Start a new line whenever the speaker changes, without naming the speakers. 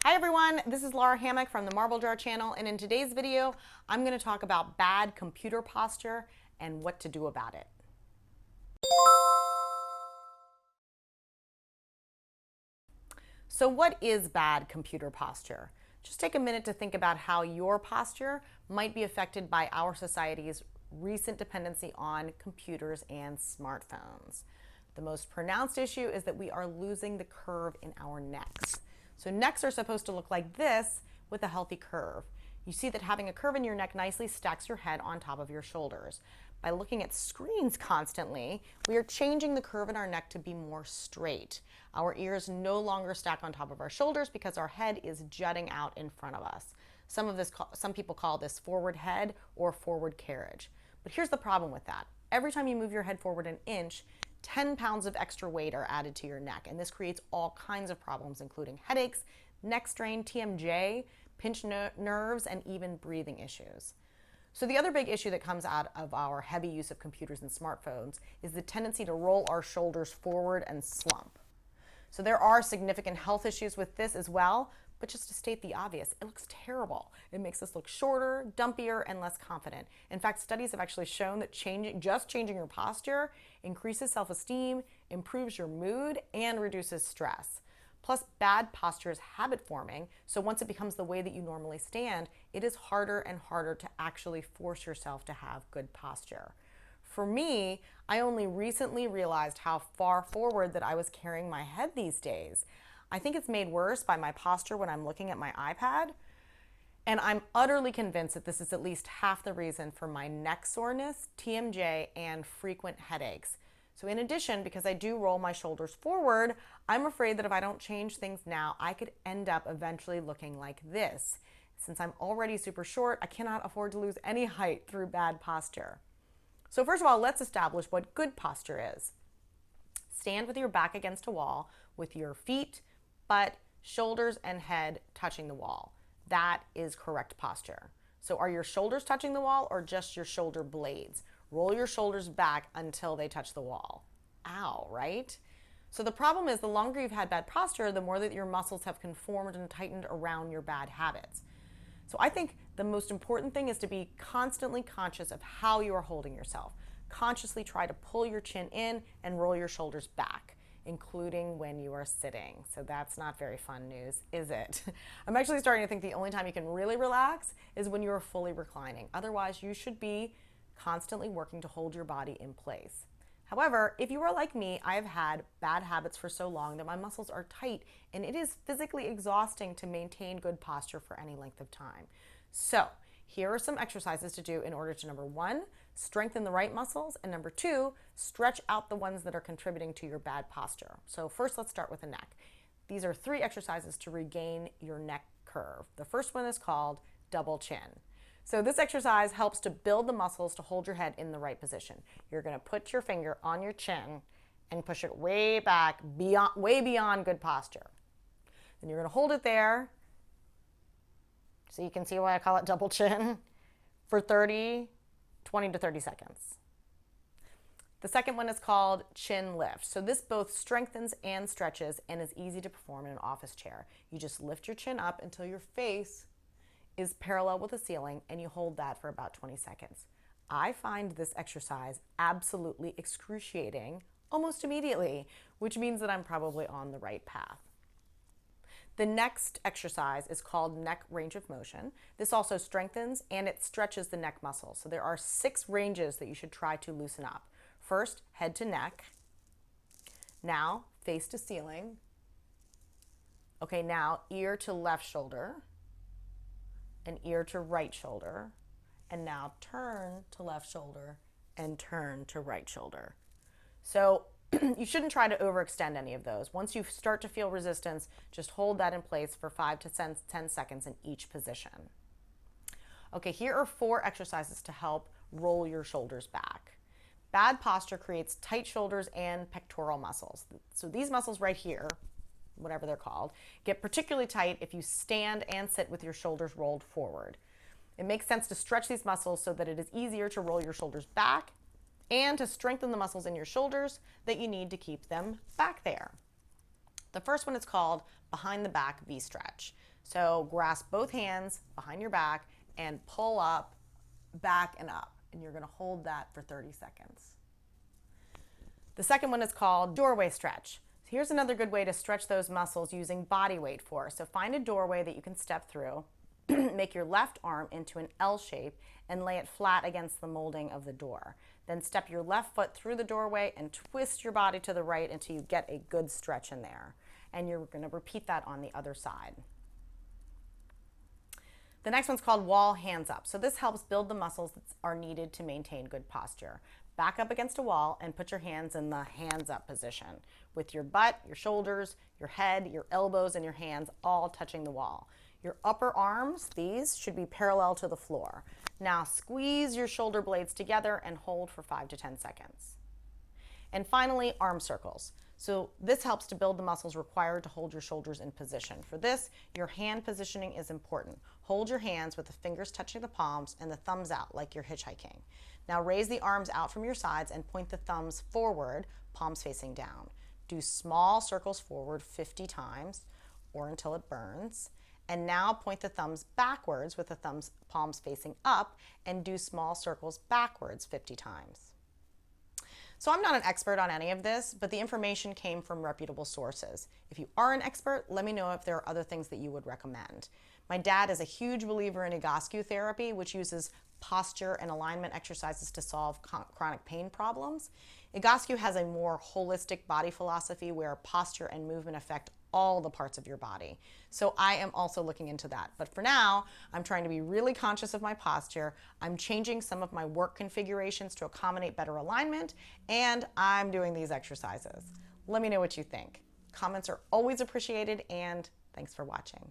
Hi everyone, this is Lara Hammock from the Marble Jar channel, and in today's video, I'm going to talk about bad computer posture and what to do about it. So what is bad computer posture? Just take a minute to think about how your posture might be affected by our society's recent dependency on computers and smartphones. The most pronounced issue is that we are losing the curve in our necks. So necks are supposed to look like this with a healthy curve. You see that having a curve in your neck nicely stacks your head on top of your shoulders. By looking at screens constantly, we are changing the curve in our neck to be more straight. Our ears no longer stack on top of our shoulders because our head is jutting out in front of us. Some people call this forward head or forward carriage. But here's the problem with that. Every time you move your head forward an inch, 10 pounds of extra weight are added to your neck, and this creates all kinds of problems, including headaches, neck strain, TMJ, pinched nerves, and even breathing issues. So the other big issue that comes out of our heavy use of computers and smartphones is the tendency to roll our shoulders forward and slump. So there are significant health issues with this as well, but just to state the obvious, it looks terrible. It makes us look shorter, dumpier, and less confident. In fact, studies have actually shown that just changing your posture increases self-esteem, improves your mood, and reduces stress. Plus, bad posture is habit forming, so once it becomes the way that you normally stand, it is harder and harder to actually force yourself to have good posture. For me, I only recently realized how far forward that I was carrying my head these days. I think it's made worse by my posture when I'm looking at my iPad, and I'm utterly convinced that this is at least half the reason for my neck soreness, TMJ, and frequent headaches. So in addition, because I do roll my shoulders forward, I'm afraid that if I don't change things now, I could end up eventually looking like this. Since I'm already super short, I cannot afford to lose any height through bad posture. So first of all, let's establish what good posture is. Stand with your back against a wall with your feet, butt, shoulders, and head touching the wall. That is correct posture. So are your shoulders touching the wall or just your shoulder blades? Roll your shoulders back until they touch the wall. Ow, right? So the problem is the longer you've had bad posture, the more that your muscles have conformed and tightened around your bad habits. So I think the most important thing is to be constantly conscious of how you are holding yourself. Consciously try to pull your chin in and roll your shoulders back, including when you are sitting. So that's not very fun news, is it? I'm actually starting to think the only time you can really relax is when you are fully reclining. Otherwise, you should be constantly working to hold your body in place. However, if you are like me, I have had bad habits for so long that my muscles are tight and it is physically exhausting to maintain good posture for any length of time. So here are some exercises to do in order to, number one, strengthen the right muscles, and number two, stretch out the ones that are contributing to your bad posture. So first, let's start with the neck. These are 3 exercises to regain your neck curve. The first one is called double chin. So this exercise helps to build the muscles to hold your head in the right position. You're going to put your finger on your chin and push it way back, way beyond good posture. Then you're going to hold it there, so you can see why I call it double chin, for 20 to 30 seconds. The second one is called chin lift. So this both strengthens and stretches and is easy to perform in an office chair. You just lift your chin up until your face is parallel with the ceiling, and you hold that for about 20 seconds. I find this exercise absolutely excruciating almost immediately, which means that I'm probably on the right path. The next exercise is called neck range of motion. This also strengthens and it stretches the neck muscles. So there are 6 ranges that you should try to loosen up. First, head to neck. Now, face to ceiling. Okay, now ear to left shoulder. And ear to right shoulder, and now turn to left shoulder and turn to right shoulder. So you shouldn't try to overextend any of those. Once you start to feel resistance, just hold that in place for 5 to 10 seconds in each position. Okay, here are 4 exercises to help roll your shoulders back. Bad posture creates tight shoulders and pectoral muscles. So these muscles right here, whatever they're called, get particularly tight if you stand and sit with your shoulders rolled forward. It makes sense to stretch these muscles so that it is easier to roll your shoulders back and to strengthen the muscles in your shoulders that you need to keep them back there. The first one is called behind the back V-stretch. So grasp both hands behind your back and pull up, back and up. And you're going to hold that for 30 seconds. The second one is called doorway stretch. So here's another good way to stretch those muscles using body weight force. So find a doorway that you can step through, make your left arm into an L shape and lay it flat against the molding of the door. Then step your left foot through the doorway and twist your body to the right until you get a good stretch in there. And you're going to repeat that on the other side. The next one's called wall hands up. So this helps build the muscles that are needed to maintain good posture. Back up against a wall and put your hands in the hands up position with your butt, your shoulders, your head, your elbows, and your hands all touching the wall. Your upper arms, these should be parallel to the floor. Now squeeze your shoulder blades together and hold for 5 to 10 seconds. And finally, arm circles. So this helps to build the muscles required to hold your shoulders in position. For this, your hand positioning is important. Hold your hands with the fingers touching the palms and the thumbs out like you're hitchhiking. Now raise the arms out from your sides and point the thumbs forward, palms facing down. Do small circles forward 50 times or until it burns. And now point the thumbs backwards with the palms facing up and do small circles backwards 50 times. So I'm not an expert on any of this, but the information came from reputable sources. If you are an expert, let me know if there are other things that you would recommend. My dad is a huge believer in Egoscue therapy, which uses posture and alignment exercises to solve chronic pain problems. Egoscue has a more holistic body philosophy where posture and movement affect all the parts of your body. So I am also looking into that. But for now, I'm trying to be really conscious of my posture. I'm changing some of my work configurations to accommodate better alignment, and I'm doing these exercises. Let me know what you think. Comments are always appreciated, and thanks for watching.